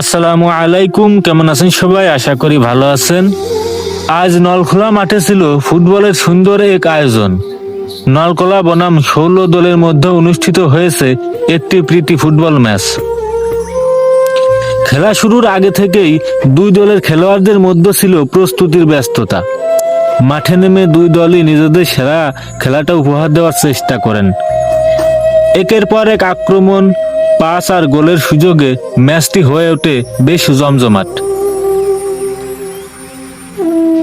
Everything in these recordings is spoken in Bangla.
আসসালামু আলাইকুম, কেমন আছেন সবাই? আশা করি ভালো আছেন। আজ নলখোলা মাঠে ছিল ফুটবলের সুন্দর এক আয়োজন। নলখোলা বনাম 16 দলের মধ্যে অনুষ্ঠিত হয়েছে একটি প্রীতি ফুটবল ম্যাচ। খেলা শুরুর আগে থেকেই দুই দলের খেলোয়াড়দের মধ্যে ছিল প্রস্তুতির ব্যস্ততা। মাঠে নেমে দুই দলই নিজেদের সেরা খেলাটা উপহার দেওয়ার চেষ্টা করেন। একের পর এক আক্রমণ, পাস আর গোলের সুযোগে ম্যাচটি হয়ে ওঠে বেশ জমজমাট।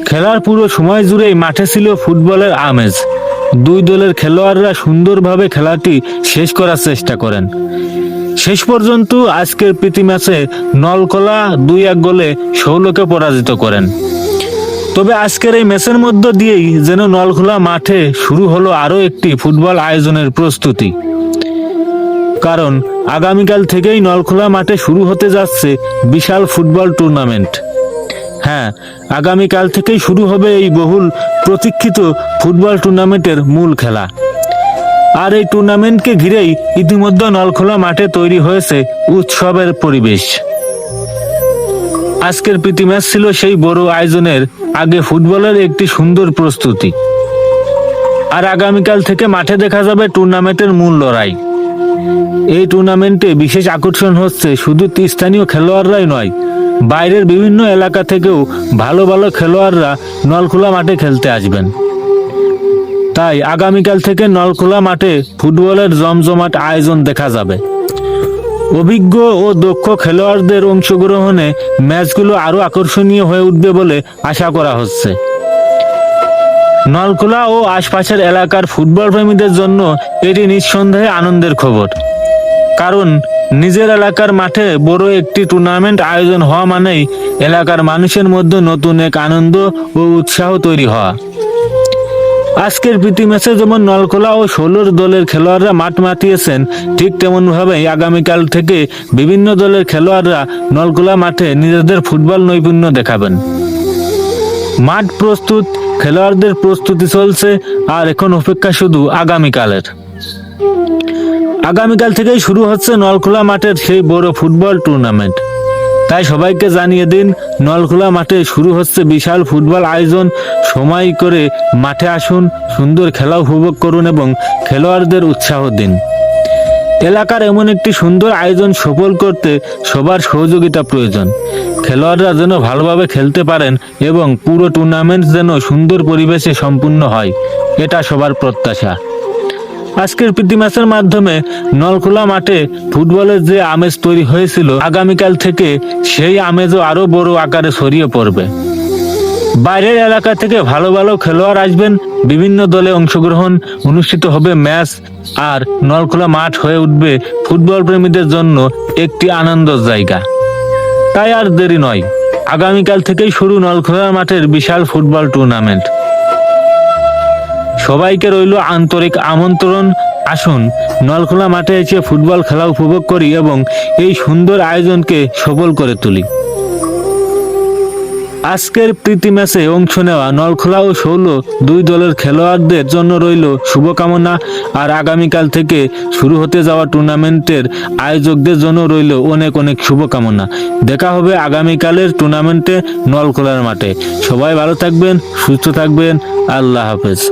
খেলার পুরো সময় জুড়েই মাঠে ছিল ফুটবলের আমেজ। দুই দলের খেলোয়াড়রা সুন্দরভাবে খেলাটি শেষ করার চেষ্টা করেন। শেষ পর্যন্ত আজকের প্রীতি ম্যাচে নলখোলা 2-1 গোলে 16কে পরাজিত করেন। তবে আজকের এই ম্যাচের মধ্য দিয়েই যেন নলখোলা মাঠে শুরু হলো আরও একটি ফুটবল আয়োজনের প্রস্তুতি। কারণ আগামীকাল থেকেই নলখোলা মাঠে শুরু হতে যাচ্ছে বিশাল ফুটবল টুর্নামেন্ট। হ্যাঁ, আগামীকাল থেকেই শুরু হবে এই বহুল প্রতীক্ষিত ফুটবল টুর্নামেন্টের মূল খেলা। আর এই টুর্নামেন্টকে ঘিরেই ইতিমধ্যে নলখোলা মাঠে তৈরি হয়েছে উৎসবের পরিবেশ। আজকের প্রীতি ম্যাচ ছিল সেই বড় আয়োজনের আগে ফুটবলের একটি সুন্দর প্রস্তুতি। আর আগামীকাল থেকে মাঠে দেখা যাবে টুর্নামেন্টের মূল লড়াই। এই টুর্নামেন্টে বিশেষ আকর্ষণ হচ্ছে শুধু স্থানীয় খেলোয়াড়রাই নয়, বাইরের বিভিন্ন এলাকা থেকেও ভালো ভালো খেলোয়াড়রা নলখোলা মাঠে খেলতে আসবেন। তাই আগামীকাল থেকে নলখোলা মাঠে ফুটবলের জমজমাট আয়োজন দেখা যাবে। অভিজ্ঞ ও দক্ষ খেলোয়াড়দের অংশগ্রহণে ম্যাচগুলো আরও আকর্ষণীয় হয়ে উঠবে বলে আশা করা হচ্ছে। নলখোলা ও আশপাশের এলাকার ফুটবল প্রেমীদের জন্য এটি নিঃসন্দেহে আনন্দের খবর। কারণ নিজের এলাকার মাঠে বড় একটি টুর্নামেন্ট আয়োজন হওয়া মানেই এলাকার মানুষের মধ্যে নতুন এক আনন্দ ও উৎসাহ তৈরি হওয়া। আজকের প্রীতি ম্যাচে যেমন নলখোলা ও 16 দলের খেলোয়াড়রা মাঠ মাতিয়েছেন, ঠিক তেমনভাবেই আগামীকাল থেকে বিভিন্ন দলের খেলোয়াড়রা নলখোলা মাঠে নিজেদের ফুটবল নৈপুণ্য দেখাবেন। মাঠ প্রস্তুত, খেলোয়াড়দের প্রস্তুতি চলছে, আর এখন অপেক্ষা শুধু আগামীকালের। আগামীকাল থেকেই শুরু হচ্ছে নলখোলা মাঠের সেই বড় ফুটবল টুর্নামেন্ট। তাই সবাইকে জানিয়ে দিন, নলখোলা মাঠে শুরু হচ্ছে বিশাল ফুটবল আয়োজন। সময় করে মাঠে আসুন, সুন্দর খেলা উপভোগ করুন এবং খেলোয়াড়দের উৎসাহ দিন। এলাকার এমন একটি সুন্দর আয়োজন সফল করতে সবার সহযোগিতা প্রয়োজন। খেলোয়াড়রা যেন ভালোভাবে খেলতে পারেন এবং পুরো টুর্নামেন্ট যেন সুন্দর পরিবেশে সম্পূর্ণ হয়, এটা সবার প্রত্যাশা। আজকের প্রীতি ম্যাচের মাধ্যমে নলখোলা মাঠে ফুটবলের যে আমেজ তৈরি হয়েছিল, আগামীকাল থেকে সেই আমেজও আরো বড় আকারে ছড়িয়ে পড়বে। বাইরের এলাকা থেকে ভালো ভালো খেলোয়াড় আসবেন, বিভিন্ন দলে অংশগ্রহণ, অনুষ্ঠিত হবে ম্যাচ, আর নলখোলা মাঠ হয়ে উঠবে ফুটবল প্রেমীদের জন্য একটি আনন্দের জায়গা। তাই আর দেরি নয়, আগামীকাল থেকেই শুরু নলখোলা মাঠের বিশাল ফুটবল টুর্নামেন্ট। সবাইকে রইল আন্তরিক আমন্ত্রণ। আসুন নলখোলা মাঠে এসে ফুটবল খেলা উপভোগ করি এবং এই সুন্দর আয়োজনকে সফল করে তুলি। আজকের প্রীতি ম্যাচে অংশ নেওয়া নলখোলা ও 16 দুই দলের খেলোয়াড়দের জন্য রইল শুভকামনা। আর আগামীকাল থেকে শুরু হতে যাওয়া টুর্নামেন্টের আয়োজকদের জন্য রইল অনেক অনেক শুভকামনা। দেখা হবে আগামীকালের টুর্নামেন্টে নলখোলার মাঠে। সবাই ভালো থাকবেন, সুস্থ থাকবেন। আল্লাহ হাফেজ।